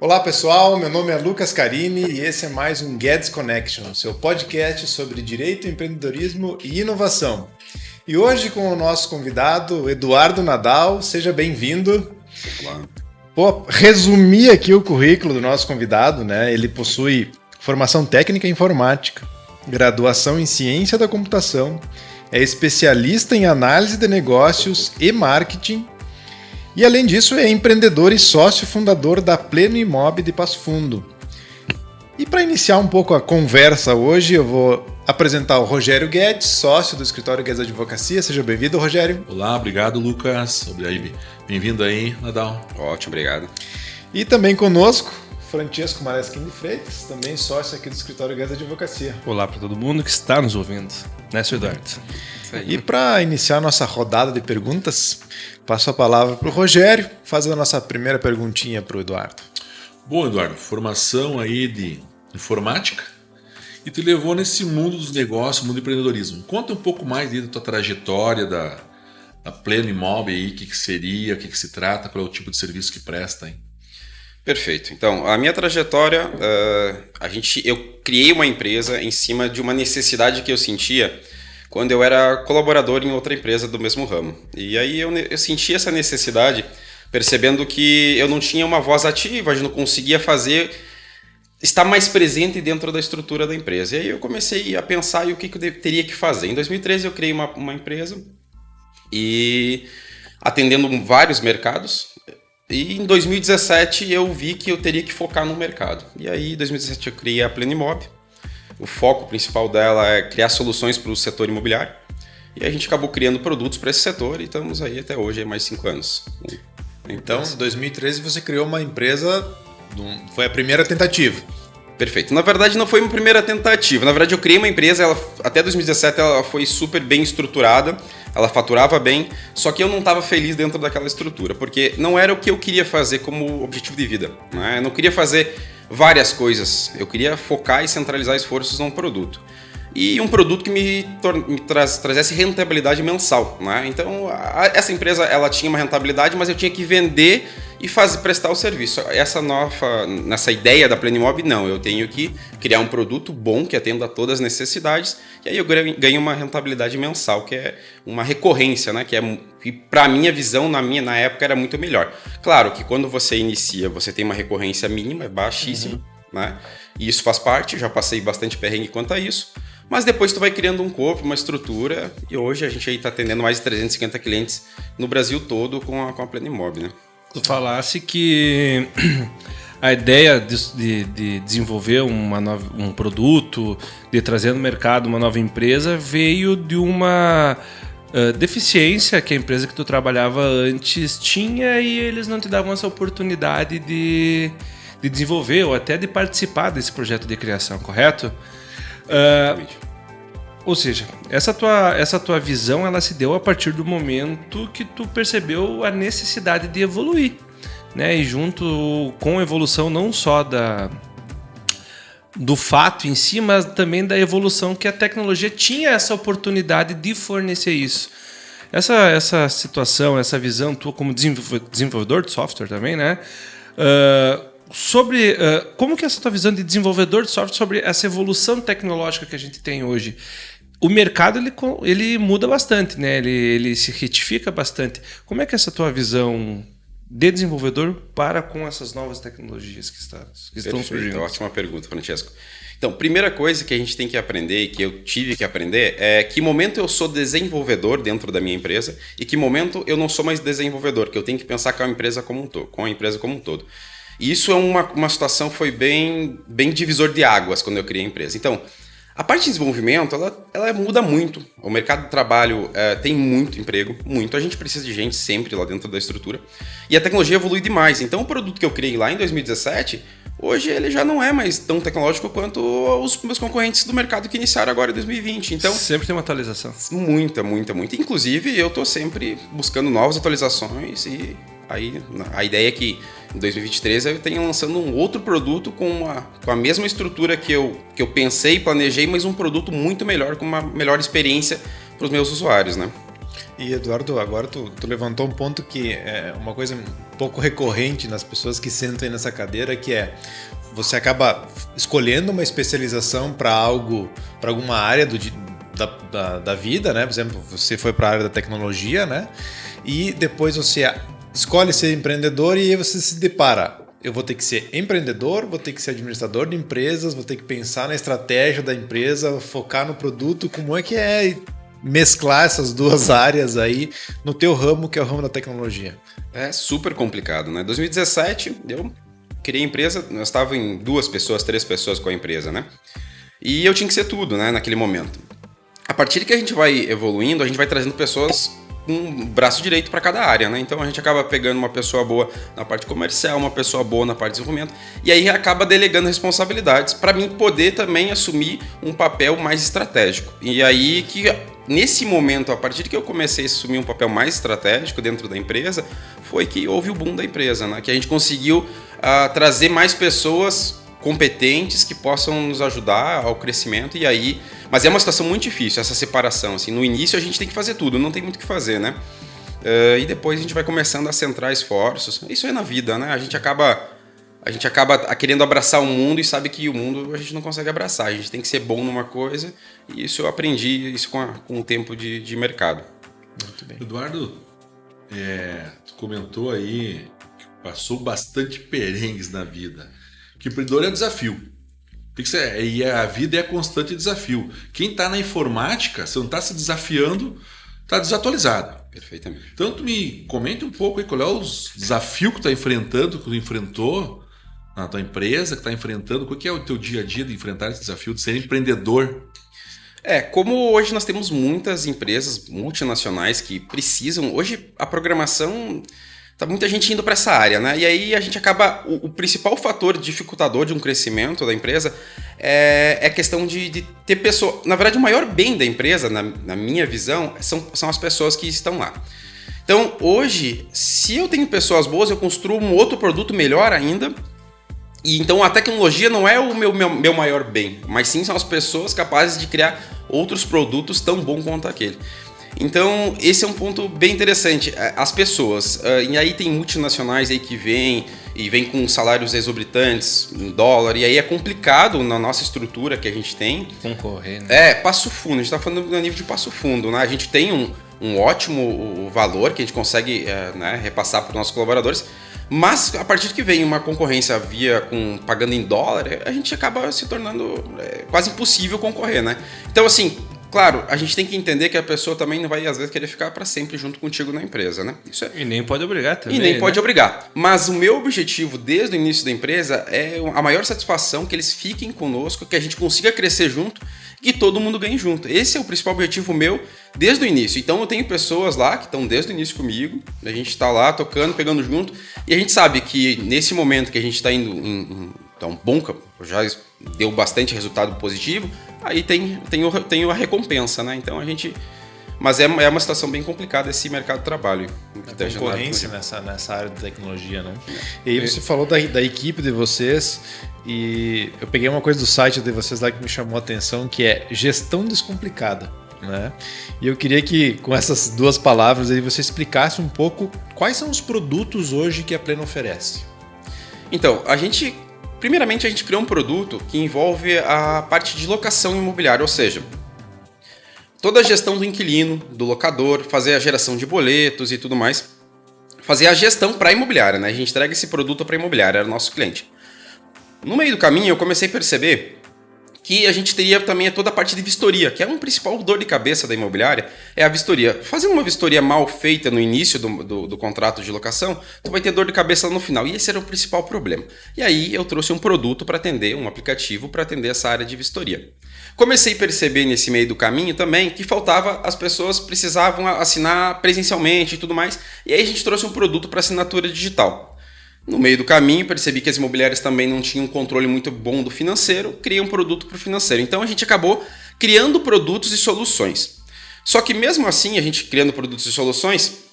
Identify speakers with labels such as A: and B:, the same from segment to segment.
A: Olá pessoal, meu nome é Lucas Carini e esse é mais um Guedes Connection, seu podcast sobre direito, empreendedorismo e inovação. E hoje com o nosso convidado, Eduardo Nadal, seja bem-vindo.
B: Olá.
A: Resumir aqui o currículo do nosso convidado, né? Ele possui formação técnica em informática, graduação em ciência da computação, é especialista em análise de negócios e marketing. E além disso é empreendedor e sócio fundador da Pleno Imob de Passo Fundo. E para iniciar um pouco a conversa hoje, eu vou apresentar o Rogério Guedes, sócio do escritório Guedes Advocacia. Seja bem-vindo, Rogério.
C: Olá, obrigado, Lucas. Bem-vindo aí, Nadal.
B: Ótimo, obrigado.
A: E também conosco, Francesco Maresquim de Freitas, também sócio aqui do escritório Guedes Advocacia.
D: Olá para todo mundo que está nos ouvindo, né, seu Eduardo?
A: E para iniciar a nossa rodada de perguntas, passo a palavra para o Rogério, fazendo a nossa primeira perguntinha para o Eduardo.
C: Bom, Eduardo, formação aí de informática e te levou nesse mundo dos negócios, mundo do empreendedorismo. Conta um pouco mais aí da tua trajetória da Pleno Imob aí, o que seria, o que se trata, qual é o tipo de serviço que presta, hein?
B: Perfeito. Então, a minha trajetória, eu criei uma empresa em cima de uma necessidade que eu sentia quando eu era colaborador em outra empresa do mesmo ramo. E aí eu senti essa necessidade, percebendo que eu não tinha uma voz ativa, eu não conseguia estar mais presente dentro da estrutura da empresa. E aí eu comecei a pensar o que eu teria que fazer. Em 2013 eu criei uma empresa e atendendo vários mercados. E em 2017 eu vi que eu teria que focar no mercado. E aí em 2017 eu criei a Pleno Imob. O foco principal dela é criar soluções para o setor imobiliário. E a gente acabou criando produtos para esse setor e estamos aí até hoje, há mais 5 anos.
A: Então, em 2013 você criou uma empresa, foi a primeira tentativa.
B: Perfeito. Na verdade, não foi uma primeira tentativa. Na verdade, eu criei uma empresa, até 2017 ela foi super bem estruturada, ela faturava bem, só que eu não estava feliz dentro daquela estrutura, porque não era o que eu queria fazer como objetivo de vida, né? Eu não queria fazer várias coisas, eu queria focar e centralizar esforços num produto. E um produto que me trazesse rentabilidade mensal, né? Então, essa empresa ela tinha uma rentabilidade, mas eu tinha que vender e prestar o serviço. Nessa ideia da Pleno Imob, não. Eu tenho que criar um produto bom que atenda a todas as necessidades e aí eu ganho uma rentabilidade mensal, que é uma recorrência, né? Que para a minha visão, na época, era muito melhor. Claro que quando você inicia, você tem uma recorrência mínima, é baixíssima, né? E isso faz parte, já passei bastante perrengue quanto a isso. Mas depois tu vai criando um corpo, uma estrutura, e hoje a gente aí está atendendo mais de 350 clientes no Brasil todo com a Pleno Imob, né?
D: Tu falasse que a ideia de desenvolver um produto, de trazer no mercado uma nova empresa, veio de uma deficiência que a empresa que tu trabalhava antes tinha e eles não te davam essa oportunidade de desenvolver ou até de participar desse projeto de criação, correto? Ou seja, essa tua visão ela se deu a partir do momento que tu percebeu a necessidade de evoluir, né? E junto com a evolução não só do fato em si, mas também da evolução que a tecnologia tinha essa oportunidade de fornecer isso. Essa situação, essa visão tua como desenvolvedor de software também, né? Sobre como que é essa tua visão de desenvolvedor de software sobre essa evolução tecnológica que a gente tem hoje? O mercado ele muda bastante, né? Ele se retifica bastante. Como é que é essa tua visão de desenvolvedor para com essas novas tecnologias que estão surgindo?
B: Ótima pergunta, Francesco. Então, primeira coisa que a gente tem que aprender e que eu tive que aprender é que momento eu sou desenvolvedor dentro da minha empresa e que momento eu não sou mais desenvolvedor, que eu tenho que pensar com a empresa como um todo. E isso é uma situação foi bem divisor de águas quando eu criei a empresa. Então, a parte de desenvolvimento, ela muda muito. O mercado de trabalho tem muito emprego, muito. A gente precisa de gente sempre lá dentro da estrutura. E a tecnologia evolui demais. Então, o produto que eu criei lá em 2017, hoje ele já não é mais tão tecnológico quanto os meus concorrentes do mercado que iniciaram agora em 2020. Então,
D: sempre tem uma atualização.
B: Muita. Inclusive, eu estou sempre buscando novas atualizações e aí a ideia é que em 2023 eu tenho lançando um outro produto com a mesma estrutura que eu pensei e planejei, mas um produto muito melhor, com uma melhor experiência para os meus usuários, né?
A: E Eduardo, agora tu levantou um ponto que é uma coisa um pouco recorrente nas pessoas que sentam aí nessa cadeira, que é você acaba escolhendo uma especialização para algo, para alguma área da vida, né? Por exemplo, você foi para a área da tecnologia, né? E depois você escolhe ser empreendedor e aí você se depara. Eu vou ter que ser empreendedor, vou ter que ser administrador de empresas, vou ter que pensar na estratégia da empresa, focar no produto, como é que é mesclar essas duas áreas aí no teu ramo, que é o ramo da tecnologia?
B: É super complicado, né? 2017, eu criei a empresa, nós estávamos em 2 pessoas, 3 pessoas com a empresa, né? E eu tinha que ser tudo, né, naquele momento. A partir que a gente vai evoluindo, a gente vai trazendo pessoas com um braço direito para cada área, né? Então a gente acaba pegando uma pessoa boa na parte comercial, uma pessoa boa na parte de desenvolvimento, e aí acaba delegando responsabilidades para mim poder também assumir um papel mais estratégico. E aí que nesse momento, a partir que eu comecei a assumir um papel mais estratégico dentro da empresa, foi que houve o boom da empresa, né? Que a gente conseguiu trazer mais pessoas competentes que possam nos ajudar ao crescimento. E aí, mas é uma situação muito difícil essa separação, assim. No início a gente tem que fazer tudo, não tem muito o que fazer, né? E depois a gente vai começando a centrar esforços. Isso é na vida, né? A gente acaba querendo abraçar o mundo e sabe que o mundo a gente não consegue abraçar. A gente tem que ser bom numa coisa, e isso eu aprendi isso com o tempo de mercado.
A: Muito bem.
C: Eduardo, tu comentou aí que passou bastante perengues na vida. Que empreendedor é desafio. E a vida é constante desafio. Quem está na informática, se não está se desafiando, está desatualizado.
B: Perfeitamente.
C: Então, tu me comente um pouco aí qual é os desafios que tu está enfrentando, que tu enfrentou na tua empresa, que está enfrentando. Qual que é o teu dia a dia de enfrentar esse desafio de ser empreendedor?
B: Como hoje nós temos muitas empresas multinacionais que precisam... Hoje a programação... Tá muita gente indo para essa área, né? E aí a gente acaba... O principal fator dificultador de um crescimento da empresa é a questão de ter pessoas... Na verdade, o maior bem da empresa, na minha visão, são as pessoas que estão lá. Então, hoje, se eu tenho pessoas boas, eu construo um outro produto melhor ainda. E então a tecnologia não é o meu maior bem, mas sim são as pessoas capazes de criar outros produtos tão bons quanto aquele. Então, esse é um ponto bem interessante. As pessoas, e aí tem multinacionais aí que vêm com salários exorbitantes em dólar, e aí é complicado na nossa estrutura que a gente tem.
D: Concorrer, né?
B: Passo fundo, a gente está falando no nível de passo fundo, né? A gente tem um ótimo valor que a gente consegue repassar para os nossos colaboradores, mas a partir que vem uma concorrência pagando em dólar, a gente acaba se tornando quase impossível concorrer, né? Então, assim... Claro, a gente tem que entender que a pessoa também não vai, às vezes, querer ficar para sempre junto contigo na empresa, né?
D: E nem pode obrigar também.
B: E nem pode obrigar. Mas o meu objetivo, desde o início da empresa, é a maior satisfação que eles fiquem conosco, que a gente consiga crescer junto e que todo mundo ganhe junto. Esse é o principal objetivo meu desde o início. Então, eu tenho pessoas lá que estão desde o início comigo, a gente está lá tocando, pegando junto, e a gente sabe que nesse momento que a gente está indo então, bom, já deu bastante resultado positivo, aí tem a recompensa, né? Então a gente... Mas é uma situação bem complicada esse mercado de trabalho.
A: A concorrência nessa área de tecnologia, né? E aí você falou da equipe de vocês, e eu peguei uma coisa do site de vocês lá que me chamou a atenção, que é gestão descomplicada, né? E eu queria que com essas 2 palavras aí você explicasse um pouco quais são os produtos hoje que a Pleno oferece.
B: Então, primeiramente, a gente criou um produto que envolve a parte de locação imobiliária, ou seja, toda a gestão do inquilino, do locador, fazer a geração de boletos e tudo mais, fazer a gestão para a imobiliária, né? A gente entrega esse produto para a imobiliária, era o nosso cliente. No meio do caminho, eu comecei a perceber que a gente teria também toda a parte de vistoria, que é um principal dor de cabeça da imobiliária, é a vistoria. Fazendo uma vistoria mal feita no início do contrato de locação, tu vai ter dor de cabeça no final, e esse era o principal problema. E aí eu trouxe um produto para atender, um aplicativo para atender essa área de vistoria. Comecei a perceber nesse meio do caminho também que as pessoas precisavam assinar presencialmente e tudo mais, e aí a gente trouxe um produto para assinatura digital. No meio do caminho, percebi que as imobiliárias também não tinham um controle muito bom do financeiro, criei um produto para o financeiro. Então a gente acabou criando produtos e soluções. Só que mesmo assim, a gente criando produtos e soluções,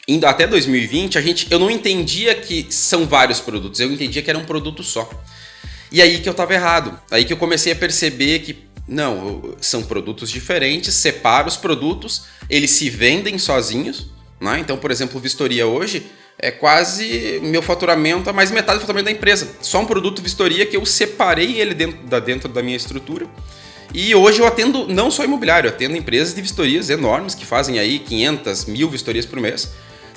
B: indo até 2020, eu não entendia que são vários produtos, eu entendia que era um produto só. E aí que eu estava errado. Aí que eu comecei a perceber que Não, são produtos diferentes, separa os produtos, eles se vendem sozinhos, né? Então, por exemplo, vistoria hoje é quase meu faturamento, a mais metade do faturamento da empresa. Só um produto vistoria que eu separei ele dentro da minha estrutura. E hoje eu atendo não só imobiliário, eu atendo empresas de vistorias enormes que fazem aí 500, 1000 vistorias por mês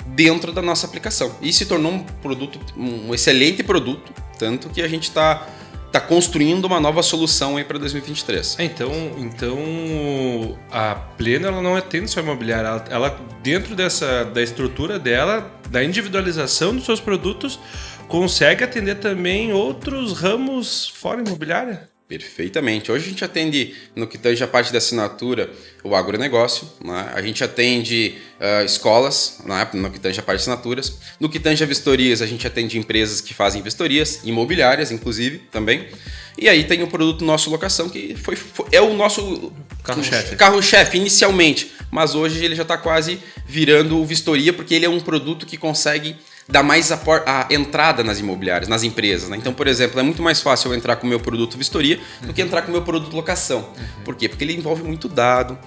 B: dentro da nossa aplicação. E se tornou um excelente produto, tanto que a gente está construindo uma nova solução aí para 2023.
D: Então a Pleno ela não atende só imobiliária, ela dentro da estrutura dela, da individualização dos seus produtos, consegue atender também outros ramos fora imobiliária?
B: Perfeitamente. Hoje a gente atende, no que tange a parte da assinatura, o agronegócio, né? A gente atende escolas, né? No que tange a parte de assinaturas. No que tange a vistorias, a gente atende empresas que fazem vistorias, imobiliárias, inclusive, também. E aí tem o produto Nosso Locação, que é o nosso carro-chefe inicialmente, mas hoje ele já está quase virando o vistoria, porque ele é um produto que consegue dar mais a entrada nas imobiliárias, nas empresas, né? Então, por exemplo, é muito mais fácil eu entrar com o meu produto vistoria do que entrar com o meu produto locação. Por quê? Porque ele envolve muito dado,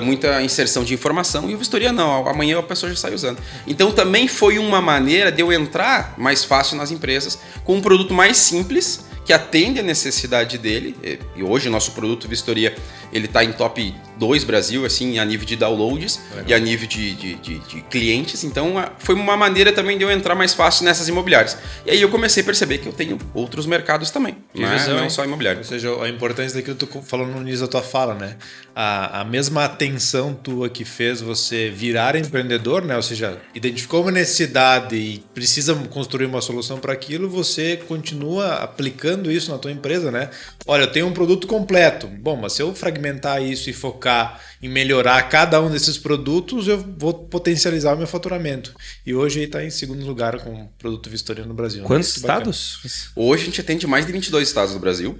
B: muita inserção de informação, e o vistoria não, amanhã a pessoa já sai usando. Então, também foi uma maneira de eu entrar mais fácil nas empresas com um produto mais simples, que atende a necessidade dele. E hoje o nosso produto vistoria, ele está em top 2 Brasil, assim, a nível de downloads. Legal. E a nível de clientes. Então foi uma maneira também de eu entrar mais fácil nessas imobiliárias. E aí eu comecei a perceber que eu tenho outros mercados também, não só imobiliário.
A: Ou seja, a importância daquilo que tu falou no início da tua fala, né? A mesma atenção tua que fez você virar empreendedor, né? Ou seja, identificou uma necessidade e precisa construir uma solução para aquilo, você continua aplicando isso na tua empresa, né? Olha, eu tenho um produto completo. Bom, mas se eu fragmentar isso e focar em melhorar cada um desses produtos, eu vou potencializar o meu faturamento. E hoje ele está em segundo lugar com o produto vistoria no Brasil.
D: Quantos estados?
B: Hoje a gente atende mais de 22 estados do Brasil,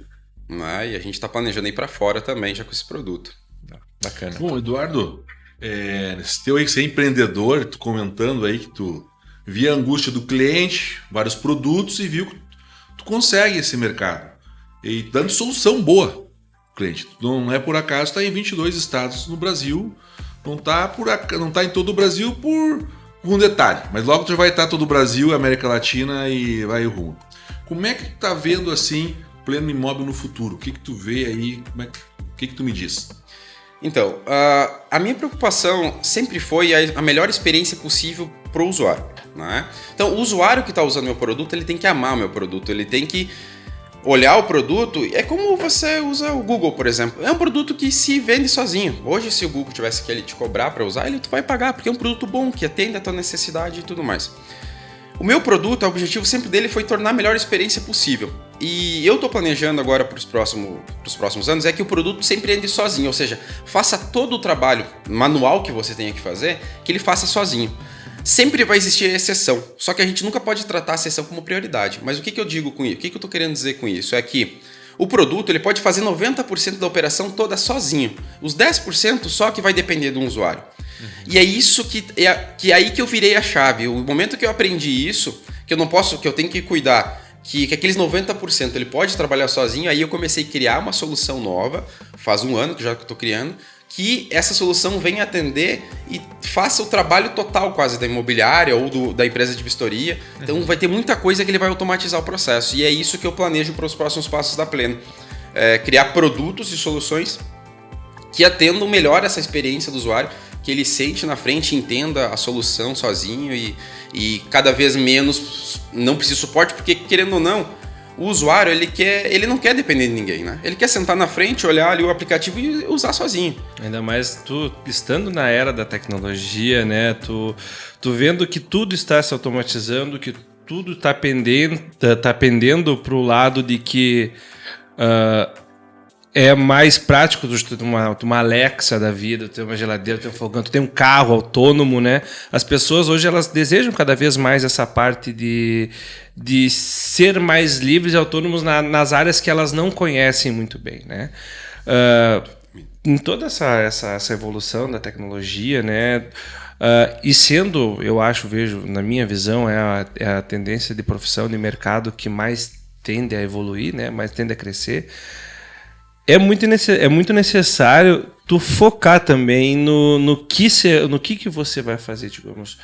B: né? E a gente está planejando ir para fora também já com esse produto.
C: Bacana. Bom, Eduardo, esse teu aí que você é empreendedor, tu comentando aí que tu via a angústia do cliente, vários produtos e viu que tu consegue esse mercado. E dando solução boa, cliente. Não é por acaso está em 22 estados no Brasil, não tá em todo o Brasil por um detalhe, mas logo tu vai estar todo o Brasil, América Latina e vai rumo. Como é que tu tá vendo assim Pleno Imóvel no futuro? O que tu vê aí? O que tu me diz?
B: Então, a minha preocupação sempre foi a melhor experiência possível para o usuário, né? Então, o usuário que está usando meu produto, ele tem que amar o meu produto, ele tem que olhar o produto. É como você usa o Google, por exemplo. É um produto que se vende sozinho. Hoje, se o Google tivesse que ele te cobrar para usar, tu vai pagar, porque é um produto bom, que atende a tua necessidade e tudo mais. O meu produto, o objetivo sempre dele foi tornar a melhor experiência possível. E eu estou planejando agora para os próximos anos que o produto sempre ande sozinho, ou seja, faça todo o trabalho manual que você tenha que fazer, que ele faça sozinho. Sempre vai existir exceção, só que a gente nunca pode tratar a exceção como prioridade. Mas o que eu digo com isso? O que eu estou querendo dizer com isso? É que o produto ele pode fazer 90% da operação toda sozinho. Os 10% só que vai depender de um usuário. E é isso que é aí que eu virei a chave. O momento que eu aprendi isso, que eu tenho que cuidar, que aqueles 90% ele pode trabalhar sozinho, aí eu comecei a criar uma solução nova, faz um ano que já estou criando, que essa solução venha atender e faça o trabalho total quase da imobiliária ou da empresa de vistoria. Então vai ter muita coisa que ele vai automatizar o processo. E é isso que eu planejo para os próximos passos da Pleno. Criar produtos e soluções que atendam melhor essa experiência do usuário, que ele sente na frente, entenda a solução sozinho e cada vez menos não precisa de suporte, porque querendo ou não, o usuário ele não quer depender de ninguém, né? Ele quer sentar na frente, olhar ali o aplicativo e usar sozinho.
D: Ainda mais tu estando na era da tecnologia, né? Tu vendo que tudo está se automatizando, que tudo está pendendo para o lado de que é mais prático tu ter uma Alexa da vida, ter uma geladeira, ter um fogão, tu ter um carro autônomo, né? As pessoas hoje elas desejam cada vez mais essa parte de ser mais livres e autônomos nas áreas que elas não conhecem muito bem, né? Em toda essa evolução da tecnologia, né? E sendo, vejo, na minha visão, é a tendência de profissão de mercado que mais tende a evoluir, né? Mais tende a crescer. é muito necessário tu focar também no que você vai fazer, digamos.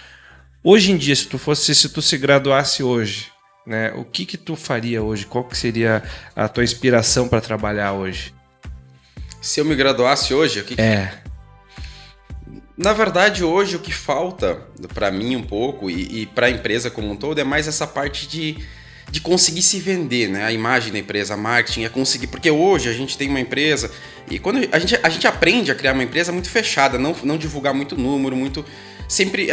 D: Hoje em dia, se tu se graduasse hoje, né, o que tu faria hoje? Qual que seria a tua inspiração para trabalhar hoje?
B: Se eu me graduasse hoje, o que... Na verdade, hoje o que falta para mim um pouco e para a empresa como um todo é mais essa parte de conseguir se vender, né? A imagem da empresa, a marketing, é conseguir... Porque hoje a gente tem uma empresa e quando a gente aprende a criar uma empresa muito fechada, não divulgar muito número, muito... Sempre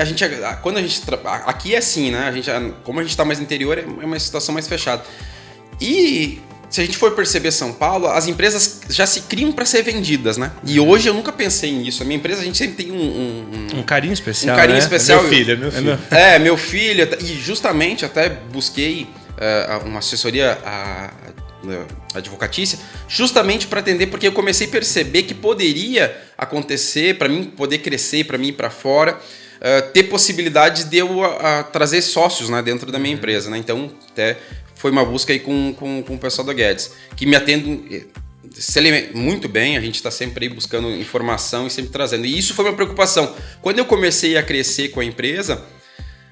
B: quando a gente... Aqui é assim, né? Como a gente está mais no interior, é uma situação mais fechada. E... Se a gente for perceber São Paulo, as empresas já se criam para ser vendidas, né? E hoje eu nunca pensei nisso. A minha empresa, a gente sempre tem um
D: carinho especial,
B: um carinho
D: né?
B: especial.
A: É meu filho, é meu filho.
B: Meu filho. E justamente até busquei uma assessoria advocatícia justamente para atender, porque eu comecei a perceber que poderia acontecer, para mim poder crescer, para mim ir para fora, ter possibilidades de eu trazer sócios, né, dentro da minha empresa, né? Então, até... Foi uma busca aí com o pessoal da Guedes, que me atende muito bem, a gente está sempre aí buscando informação e sempre trazendo. E isso foi uma preocupação. Quando eu comecei a crescer com a empresa,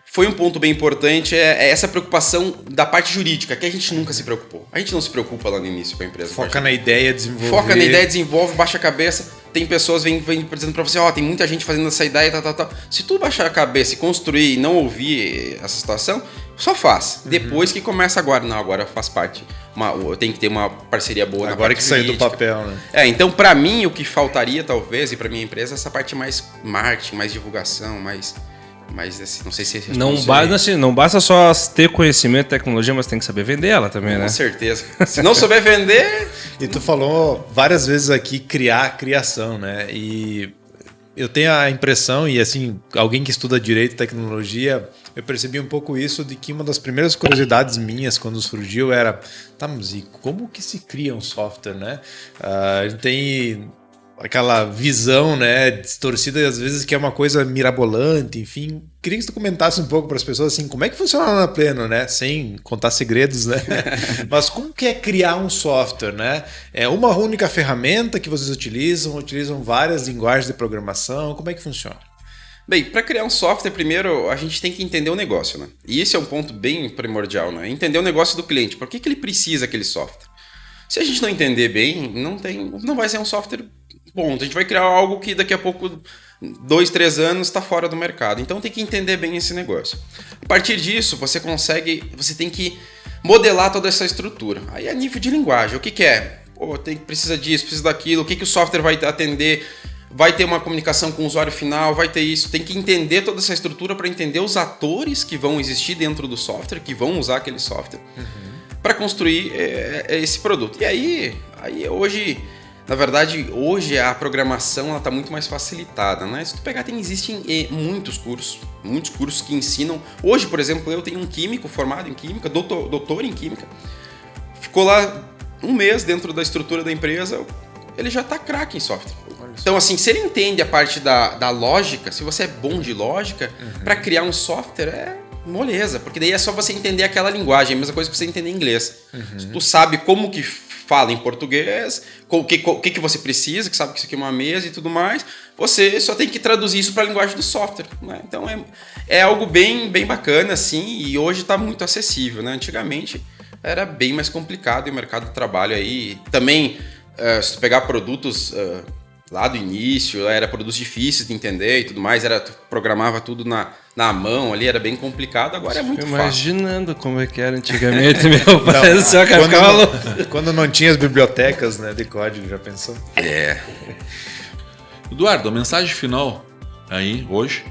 B: foi um ponto bem importante, é essa preocupação da parte jurídica, que a gente nunca se preocupou. A gente não se preocupa lá no início com a empresa.
A: Foca na ideia, desenvolver.
B: Foca na ideia, desenvolve, baixa a cabeça. Tem pessoas vêm dizendo pra você, tem muita gente fazendo essa ideia, tal. Se tu baixar a cabeça e construir e não ouvir essa situação, só faz. Depois que começa agora. Não, agora faz parte. Eu tenho que ter uma parceria boa na parte
A: agora que saiu do
B: jurídica.
A: papel, né?
B: Então pra mim o que faltaria talvez, e pra minha empresa, essa parte mais marketing, mais divulgação, mais assim, não sei se...
D: Não basta só ter conhecimento de tecnologia, mas tem que saber vender ela também, né?
B: Com certeza. Se não souber vender...
A: E tu falou várias vezes aqui criação, né? E eu tenho a impressão, e assim, alguém que estuda direito e tecnologia, eu percebi um pouco isso, de que uma das primeiras curiosidades minhas quando surgiu era, mas e como que se cria um software, né? A gente tem aquela visão, né, distorcida, às vezes, que é uma coisa mirabolante, enfim. Queria que tu comentasse um pouco para as pessoas, assim, como é que funciona na Pleno, né? Sem contar segredos, né? Mas como que é criar um software, né? É uma única ferramenta que vocês utilizam várias linguagens de programação, como é que funciona?
B: Bem, para criar um software, primeiro, a gente tem que entender o negócio, né? E esse é um ponto bem primordial, né? Entender o negócio do cliente. Por que ele precisa daquele software? Se a gente não entender bem, não vai ser um software bom. A gente vai criar algo que daqui a pouco, 2, 3 anos, está fora do mercado. Então tem que entender bem esse negócio. A partir disso, você tem que modelar toda essa estrutura. Aí a nível de linguagem, o que é? Precisa disso, precisa daquilo, o que o software vai atender? Vai ter uma comunicação com o usuário final, vai ter isso. Tem que entender toda essa estrutura para entender os atores que vão existir dentro do software, que vão usar aquele software, para construir esse produto. E aí hoje, na verdade, a programação está muito mais facilitada, né? Se tu pegar, existem muitos cursos que ensinam. Hoje, por exemplo, eu tenho um químico formado em química, doutor em química, ficou lá um mês dentro da estrutura da empresa, ele já está craque em software. Então, assim, se ele entende a parte da lógica, se você é bom de lógica, para criar um software é moleza, porque daí é só você entender aquela linguagem, é a mesma coisa que você entender inglês. Se tu sabe como que fala em português, o que você precisa, que sabe que isso aqui é uma mesa e tudo mais, você só tem que traduzir isso para a linguagem do software, né? Então é algo bem bacana, assim, e hoje está muito acessível, né? Antigamente era bem mais complicado e o mercado do trabalho aí também, se tu pegar produtos lá do início, era produtos difíceis de entender e tudo mais, tu programava tudo na mão ali, era bem complicado, agora é muito fácil.
D: Imaginando como é que era antigamente, meu pai do céu, cara, ficava louco.
A: Quando não tinha as bibliotecas, né, de código, já pensou?
C: Eduardo, a mensagem final aí, hoje,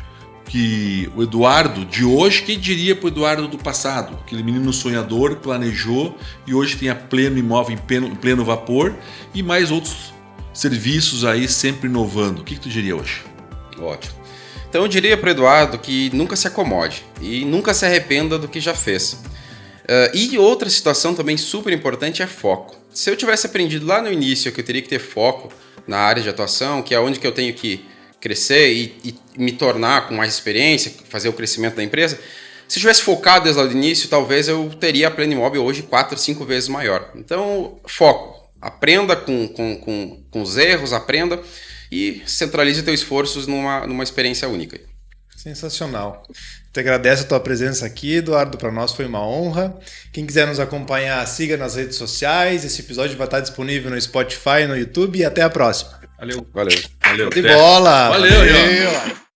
C: que o Eduardo de hoje, quem diria pro Eduardo do passado? Aquele menino sonhador, planejou e hoje tem a Pleno Imóvel em pleno vapor e mais outros serviços aí sempre inovando. O que tu diria hoje?
B: Ótimo. Então eu diria para o Eduardo que nunca se acomode e nunca se arrependa do que já fez. E outra situação também super importante é foco. Se eu tivesse aprendido lá no início que eu teria que ter foco na área de atuação, que é onde que eu tenho que crescer e me tornar com mais experiência, fazer o crescimento da empresa, se eu tivesse focado desde lá do início, talvez eu teria a Pleno Imóvel hoje 4, 5 vezes maior. Então, foco. aprenda com os erros, aprenda e centralize teus esforços numa experiência única.
A: Sensacional. Te agradeço a tua presença aqui, Eduardo. Para nós foi uma honra. Quem quiser nos acompanhar, siga nas redes sociais. Esse episódio vai estar disponível no Spotify, no YouTube e até a próxima.
D: Valeu.
B: Valeu.
C: Valeu.
A: De bola!
C: Valeu.
A: Valeu.